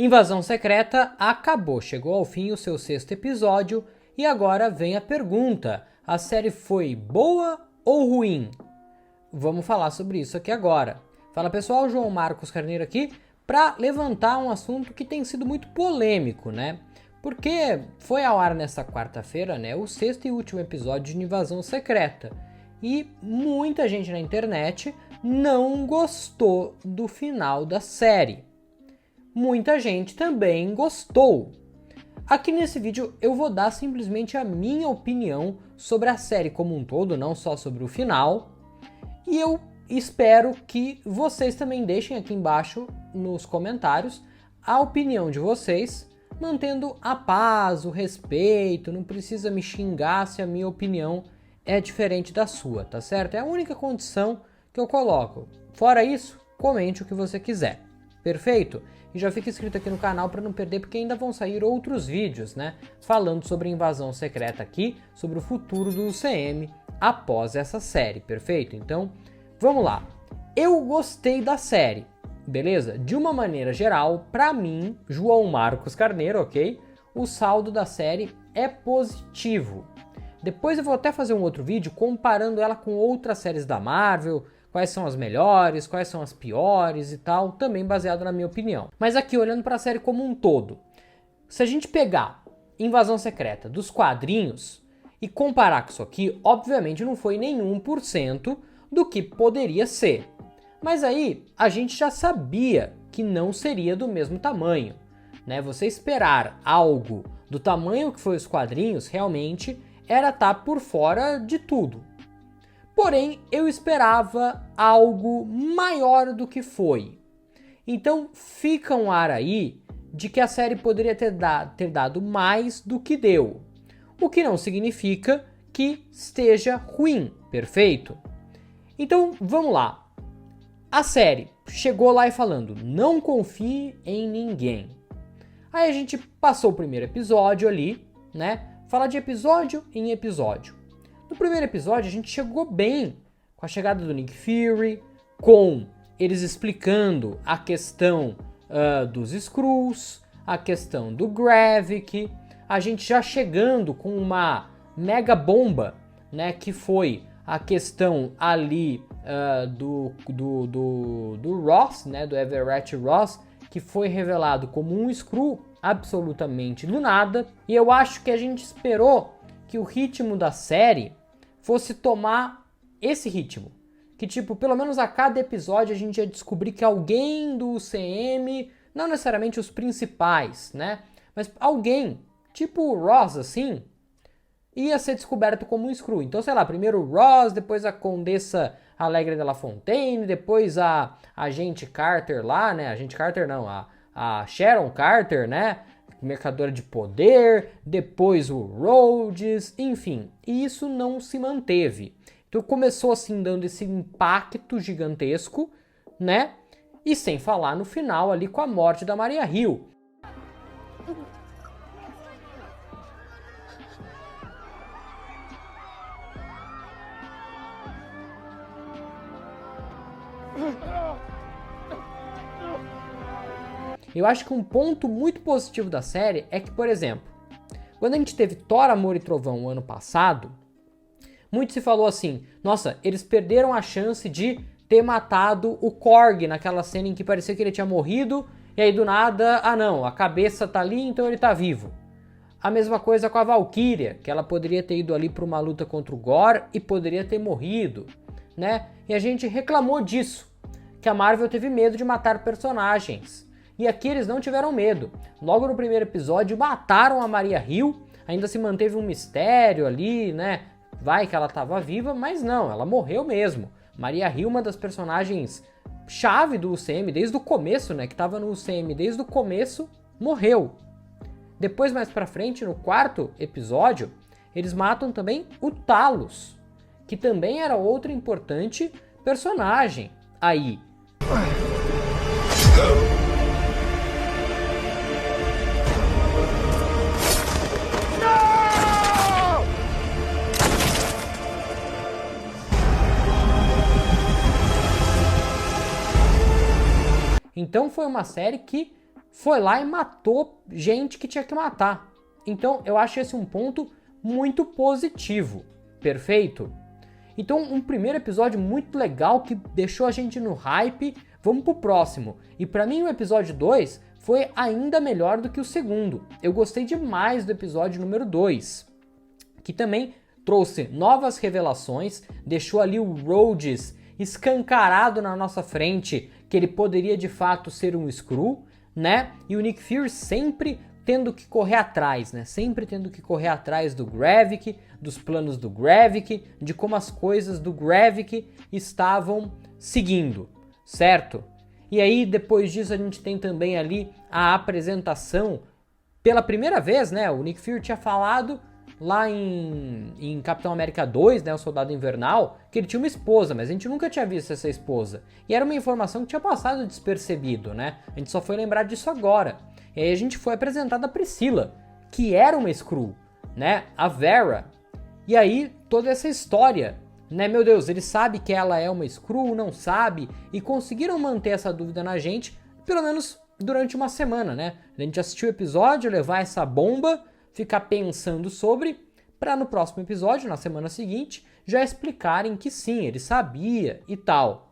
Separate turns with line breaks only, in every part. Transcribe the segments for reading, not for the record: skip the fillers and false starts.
Invasão Secreta acabou, chegou ao fim o seu 6º episódio e agora vem a pergunta: a série foi boa ou ruim? Vamos falar sobre isso aqui agora. Fala pessoal, João Marcos Carneiro aqui para levantar um assunto que tem sido muito polêmico, né? Porque foi ao ar nesta quarta-feira, né, o 6º e último episódio de Invasão Secreta e muita gente na internet não gostou do final da série. Muita gente também gostou. Aqui nesse vídeo eu vou dar simplesmente a minha opinião sobre a série como um todo, não só sobre o final. E eu espero que vocês também deixem aqui embaixo nos comentários a opinião de vocês, mantendo a paz, o respeito, não precisa me xingar se a minha opinião é diferente da sua, tá certo? É a única condição que eu coloco. Fora isso, comente o que você quiser. Perfeito? E já fica inscrito aqui no canal para não perder, porque ainda vão sair outros vídeos, né? Falando sobre a invasão secreta aqui, sobre o futuro do UCM após essa série, perfeito? Então, vamos lá. Eu gostei da série, beleza? De uma maneira geral, para mim, João Marcos Carneiro, ok? O saldo da série é positivo. Depois eu vou até fazer um outro vídeo comparando ela com outras séries da Marvel, quais são as melhores, quais são as piores e tal, também baseado na minha opinião. Mas aqui, olhando para a série como um todo, se a gente pegar Invasão Secreta dos quadrinhos e comparar com isso aqui, obviamente não foi nem 1% do que poderia ser. Mas aí, a gente já sabia que não seria do mesmo tamanho, né? Você esperar algo do tamanho que foi os quadrinhos, realmente era estar por fora de tudo. Porém, eu esperava algo maior do que foi. Então, fica um ar aí de que a série poderia ter dado mais do que deu. O que não significa que esteja ruim, perfeito? Então, vamos lá. A série chegou lá e falando, não confie em ninguém. Aí a gente passou o primeiro episódio ali, né? Fala de episódio em episódio. No primeiro episódio a gente chegou bem com a chegada do Nick Fury, com eles explicando a questão dos Skrulls, a questão do Gravik, a gente já chegando com uma mega bomba, né, que foi a questão ali do Ross, né, do Everett Ross, que foi revelado como um Skrull absolutamente do nada, e eu acho que a gente esperou que o ritmo da série fosse tomar esse ritmo. Que tipo, pelo menos a cada episódio a gente ia descobrir que alguém do UCM, não necessariamente os principais, né? Mas alguém, tipo o Ross assim, ia ser descoberto como um Skrull. Então, sei lá, primeiro o Ross, depois a Condessa Alegre de la Fontaine, depois a Agente Carter lá, né? Agente Carter não, a Sharon Carter, né? Mercadora de poder, depois o Rhodes, enfim, e isso não se manteve. Então começou assim dando esse impacto gigantesco, né? E sem falar no final ali com a morte da Maria Hill. Eu acho que um ponto muito positivo da série é que, por exemplo, quando a gente teve Thor, Amor e Trovão o ano passado, muito se falou assim, nossa, eles perderam a chance de ter matado o Korg naquela cena em que parecia que ele tinha morrido, e aí do nada, ah não, a cabeça tá ali, então ele tá vivo. A mesma coisa com a Valkyria, que ela poderia ter ido ali para uma luta contra o Gore e poderia ter morrido, né? E a gente reclamou disso, que a Marvel teve medo de matar personagens. E aqui eles não tiveram medo. Logo no primeiro episódio mataram a Maria Hill, ainda se manteve um mistério ali, né? Vai que ela estava viva, mas não, ela morreu mesmo. Maria Hill, uma das personagens chave do UCM desde o começo, né? Que estava no UCM desde o começo, morreu. Depois, mais pra frente, no quarto episódio, eles matam também o Talos, que também era outro importante personagem aí. Então foi uma série que foi lá e matou gente que tinha que matar. Então eu acho esse um ponto muito positivo, perfeito? Então um primeiro episódio muito legal que deixou a gente no hype, vamos pro próximo. E pra mim o episódio 2 foi ainda melhor do que o segundo. Eu gostei demais do episódio número 2, que também trouxe novas revelações, deixou ali o Rhodes escancarado na nossa frente, que ele poderia de fato ser um Skrull, né? E o Nick Fury sempre tendo que correr atrás, né? Sempre tendo que correr atrás do Gravik, dos planos do Gravik, de como as coisas do Gravik estavam seguindo, certo? E aí, depois disso, a gente tem também ali a apresentação, pela primeira vez, né? O Nick Fury tinha falado lá em Capitão América 2, né, o Soldado Invernal, que ele tinha uma esposa, mas a gente nunca tinha visto essa esposa. E era uma informação que tinha passado despercebido, né? A gente só foi lembrar disso agora. E aí a gente foi apresentado a Priscila, que era uma Skrull, né? A Vera. E aí toda essa história, né? Meu Deus, ele sabe que ela é uma Skrull, não sabe? E conseguiram manter essa dúvida na gente, pelo menos durante uma semana, né? A gente assistiu o episódio, levar essa bomba, ficar pensando sobre, para no próximo episódio, na semana seguinte, já explicarem que sim, ele sabia e tal.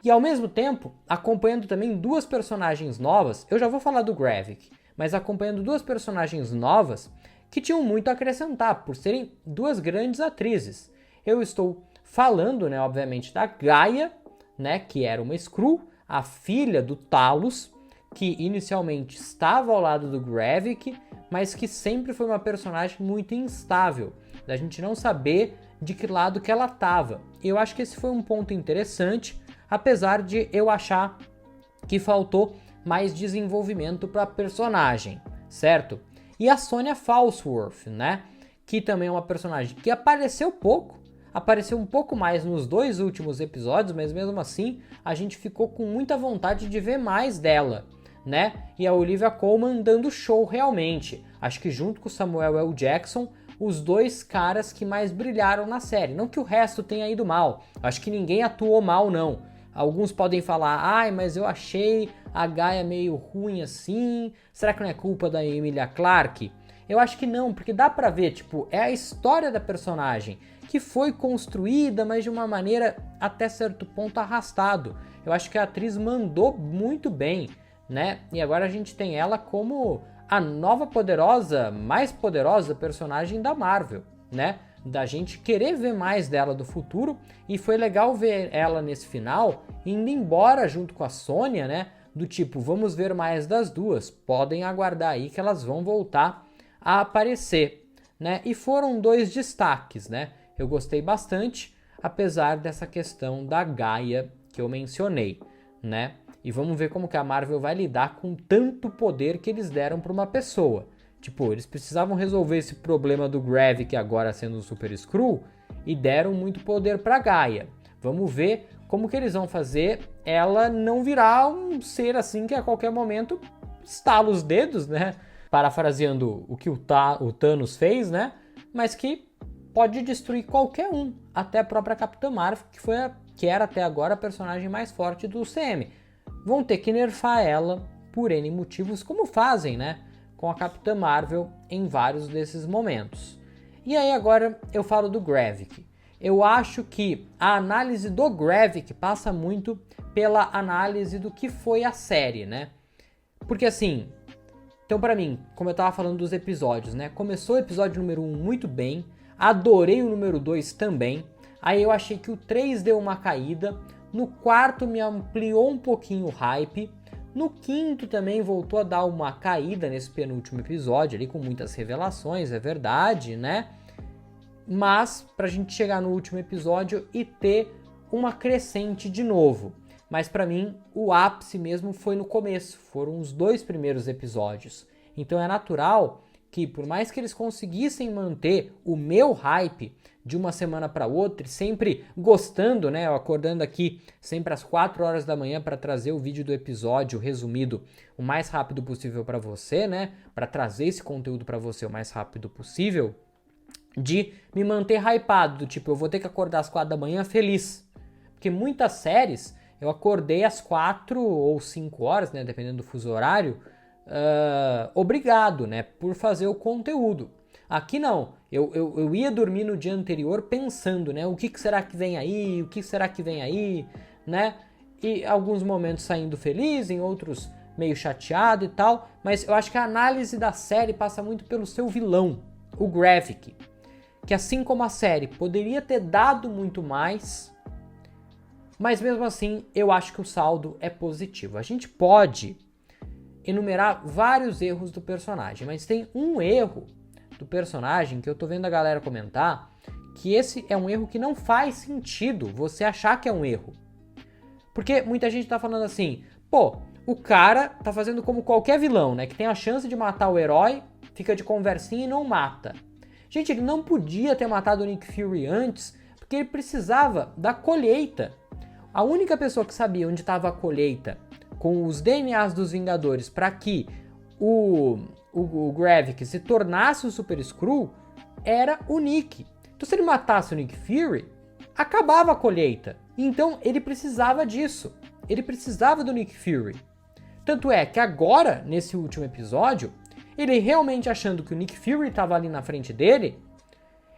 E ao mesmo tempo, acompanhando também duas personagens novas, eu já vou falar do Gravik, mas acompanhando duas personagens novas que tinham muito a acrescentar, por serem duas grandes atrizes. Eu estou falando, né, obviamente, da Gaia, né, que era uma Skrull, a filha do Talos, que inicialmente estava ao lado do Gravik, mas que sempre foi uma personagem muito instável, da gente não saber de que lado que ela estava. E eu acho que esse foi um ponto interessante, apesar de eu achar que faltou mais desenvolvimento para a personagem, certo? E a Sonya Falsworth, né, que também é uma personagem que apareceu pouco, apareceu um pouco mais nos dois últimos episódios, mas mesmo assim a gente ficou com muita vontade de ver mais dela, né? E a Olivia Colman dando show realmente. Acho que junto com o Samuel L. Jackson, os dois caras que mais brilharam na série. Não que o resto tenha ido mal, acho que ninguém atuou mal não. Alguns podem falar, ai, mas eu achei a Gaia meio ruim assim, será que não é culpa da Emilia Clarke? Eu acho que não, porque dá pra ver, tipo, é a história da personagem que foi construída, mas de uma maneira até certo ponto arrastado. Eu acho que a atriz mandou muito bem, né? E agora a gente tem ela como a nova poderosa, mais poderosa personagem da Marvel, né? Da gente querer ver mais dela do futuro, e foi legal ver ela nesse final, indo embora junto com a Sonya, né? Do tipo, vamos ver mais das duas, podem aguardar aí que elas vão voltar a aparecer, né? E foram dois destaques, né? Eu gostei bastante, apesar dessa questão da Gaia que eu mencionei, né? E vamos ver como que a Marvel vai lidar com tanto poder que eles deram para uma pessoa. Tipo, eles precisavam resolver esse problema do Gravik agora sendo um Super Skrull e deram muito poder para Gaia. Vamos ver como que eles vão fazer ela não virar um ser assim que a qualquer momento estala os dedos, né? Parafraseando o que o Thanos fez, né? Mas que pode destruir qualquer um, até a própria Capitã Marvel, que era até agora a personagem mais forte do CM. Vão ter que nerfar ela por N motivos, como fazem, né? Com a Capitã Marvel em vários desses momentos. E aí agora eu falo do Gravik. Eu acho que a análise do Gravik passa muito pela análise do que foi a série, né? Porque assim, então pra mim, como eu tava falando dos episódios, né? Começou o episódio número 1 muito bem, adorei o número 2 também, aí eu achei que o 3 deu uma caída, no quarto me ampliou um pouquinho o hype, no quinto também voltou a dar uma caída nesse penúltimo episódio, ali com muitas revelações, é verdade, né? Mas pra gente chegar no último episódio e ter uma crescente de novo. Mas pra mim, o ápice mesmo foi no começo, foram os 2 primeiros episódios. Então é natural que, por mais que eles conseguissem manter o meu hype de uma semana para outra, sempre gostando, né? Eu acordando aqui sempre às 4 horas da manhã para trazer o vídeo do episódio resumido o mais rápido possível para você, né? Para trazer esse conteúdo para você o mais rápido possível. de me manter hypado, do tipo, eu vou ter que acordar às 4 da manhã feliz. Porque muitas séries eu acordei às 4 ou 5 horas, né, dependendo do fuso horário, obrigado, né, por fazer o conteúdo. Aqui não, eu ia dormir no dia anterior pensando, né, o que será que vem aí, o que será que vem aí, né, e alguns momentos saindo feliz, em outros meio chateado e tal, mas eu acho que a análise da série passa muito pelo seu vilão, o Gravik, que assim como a série poderia ter dado muito mais, mas mesmo assim eu acho que o saldo é positivo. A gente pode enumerar vários erros do personagem, mas tem um erro do personagem que eu tô vendo a galera comentar, que esse é um erro que não faz sentido você achar que é um erro. Porque muita gente tá falando assim, pô, o cara tá fazendo como qualquer vilão, né? Que tem a chance de matar o herói, fica de conversinha e não mata. Gente, ele não podia ter matado o Nick Fury antes, porque ele precisava da colheita. A única pessoa que sabia onde estava a colheita com os DNAs dos Vingadores para que o Gravik se tornasse o Super Skrull era o Nick. Então se ele matasse o Nick Fury, acabava a colheita. Então ele precisava disso. Ele precisava do Nick Fury. Tanto é que agora, nesse último episódio, ele realmente achando que o Nick Fury estava ali na frente dele,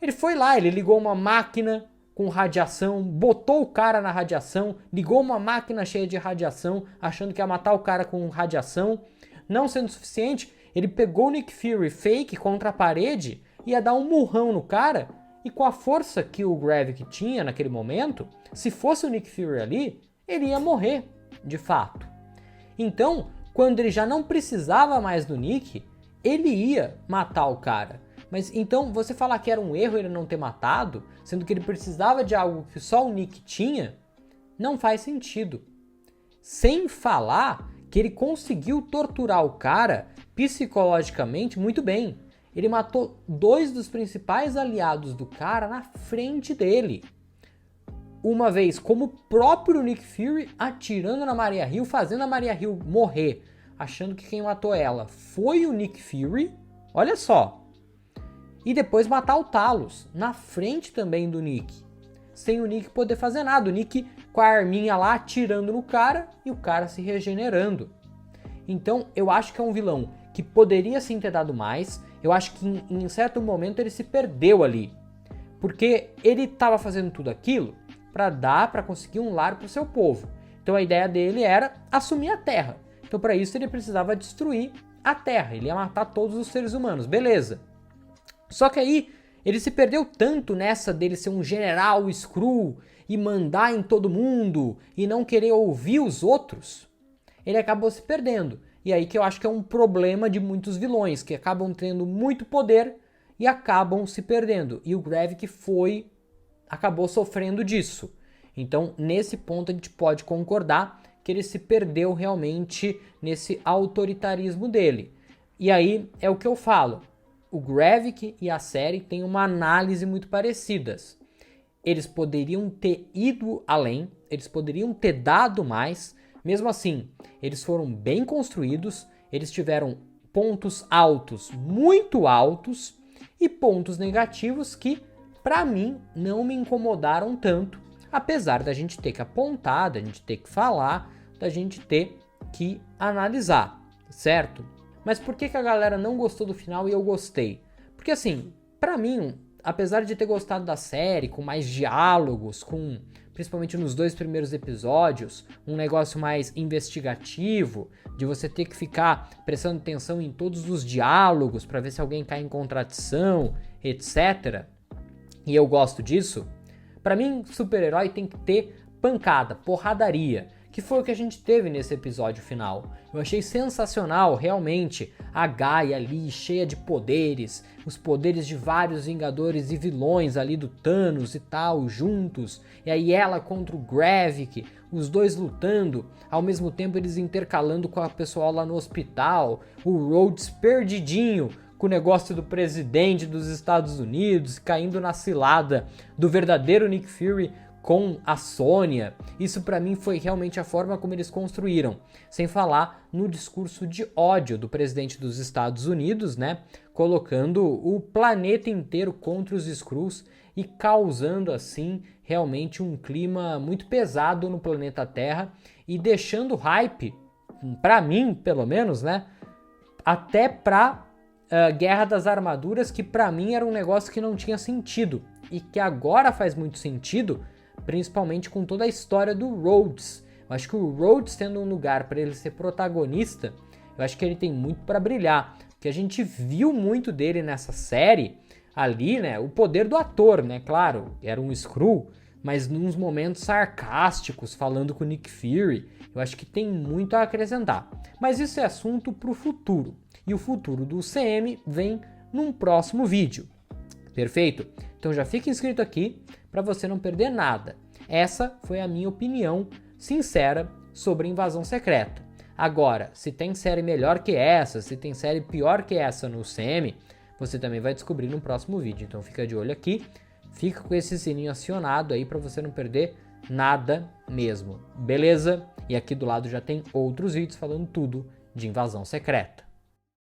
ele foi lá, ele ligou uma máquina com radiação, botou o cara na radiação, ligou uma máquina cheia de radiação, achando que ia matar o cara com radiação. Não sendo suficiente, ele pegou o Nick Fury fake contra a parede, ia dar um murrão no cara, e com a força que o Gravik tinha naquele momento, se fosse o Nick Fury ali, ele ia morrer, de fato. Então, quando ele já não precisava mais do Nick, ele ia matar o cara. Mas então, você falar que era um erro ele não ter matado, sendo que ele precisava de algo que só o Nick tinha, não faz sentido. Sem falar que ele conseguiu torturar o cara psicologicamente muito bem. Ele matou 2 dos principais aliados do cara na frente dele. Uma vez como o próprio Nick Fury atirando na Maria Hill, fazendo a Maria Hill morrer, achando que quem matou ela foi o Nick Fury. Olha só. E depois matar o Talos, na frente também do Nick. Sem o Nick poder fazer nada. O Nick com a arminha lá atirando no cara e o cara se regenerando. Então eu acho que é um vilão que poderia sim ter dado mais. Eu acho que em certo momento ele se perdeu ali. Porque ele estava fazendo tudo aquilo para conseguir um lar para o seu povo. Então a ideia dele era assumir a Terra. Então para isso ele precisava destruir a Terra. Ele ia matar todos os seres humanos. Beleza. Só que aí ele se perdeu tanto nessa dele ser um general Skrull e mandar em todo mundo e não querer ouvir os outros, ele acabou se perdendo. E aí que eu acho que é um problema de muitos vilões, que acabam tendo muito poder e acabam se perdendo. E o Gravik acabou sofrendo disso. Então, nesse ponto a gente pode concordar que ele se perdeu realmente nesse autoritarismo dele. E aí é o que eu falo. O Gravik e a série têm uma análise muito parecidas. Eles poderiam ter ido além, eles poderiam ter dado mais. Mesmo assim, eles foram bem construídos, eles tiveram pontos altos, muito altos, e pontos negativos que, para mim, não me incomodaram tanto, apesar da gente ter que apontar, da gente ter que falar, da gente ter que analisar, certo? Mas por que a galera não gostou do final e eu gostei? Porque assim, pra mim, apesar de ter gostado da série, com mais diálogos, principalmente nos 2 primeiros episódios, um negócio mais investigativo, de você ter que ficar prestando atenção em todos os diálogos para ver se alguém cai em contradição, etc. E eu gosto disso. Pra mim, super-herói tem que ter pancada, porradaria, que foi o que a gente teve nesse episódio final. Eu achei sensacional, realmente, a Gaia ali, cheia de poderes, os poderes de vários Vingadores e vilões ali do Thanos e tal, juntos, e aí ela contra o Gravik, os dois lutando, ao mesmo tempo eles intercalando com a pessoal lá no hospital, o Rhodes perdidinho, com o negócio do presidente dos Estados Unidos, caindo na cilada do verdadeiro Nick Fury com a Sônia. Isso para mim foi realmente a forma como eles construíram. Sem falar no discurso de ódio do presidente dos Estados Unidos, né? Colocando o planeta inteiro contra os Skrulls e causando assim realmente um clima muito pesado no planeta Terra e deixando hype, para mim pelo menos, né? Até pra Guerra das Armaduras, que para mim era um negócio que não tinha sentido e que agora faz muito sentido, principalmente com toda a história do Rhodes. Eu acho que o Rhodes tendo um lugar para ele ser protagonista, eu acho que ele tem muito para brilhar, porque a gente viu muito dele nessa série ali, né? O poder do ator, né? Claro, era um Skrull, mas nos momentos sarcásticos, falando com o Nick Fury, eu acho que tem muito a acrescentar. Mas isso é assunto para o futuro. E o futuro do CM vem num próximo vídeo. Perfeito? Então já fica inscrito aqui para você não perder nada. Essa foi a minha opinião sincera sobre Invasão Secreta. Agora, se tem série melhor que essa, se tem série pior que essa no CM, você também vai descobrir no próximo vídeo. Então fica de olho aqui, fica com esse sininho acionado aí para você não perder nada mesmo. Beleza? E aqui do lado já tem outros vídeos falando tudo de Invasão Secreta.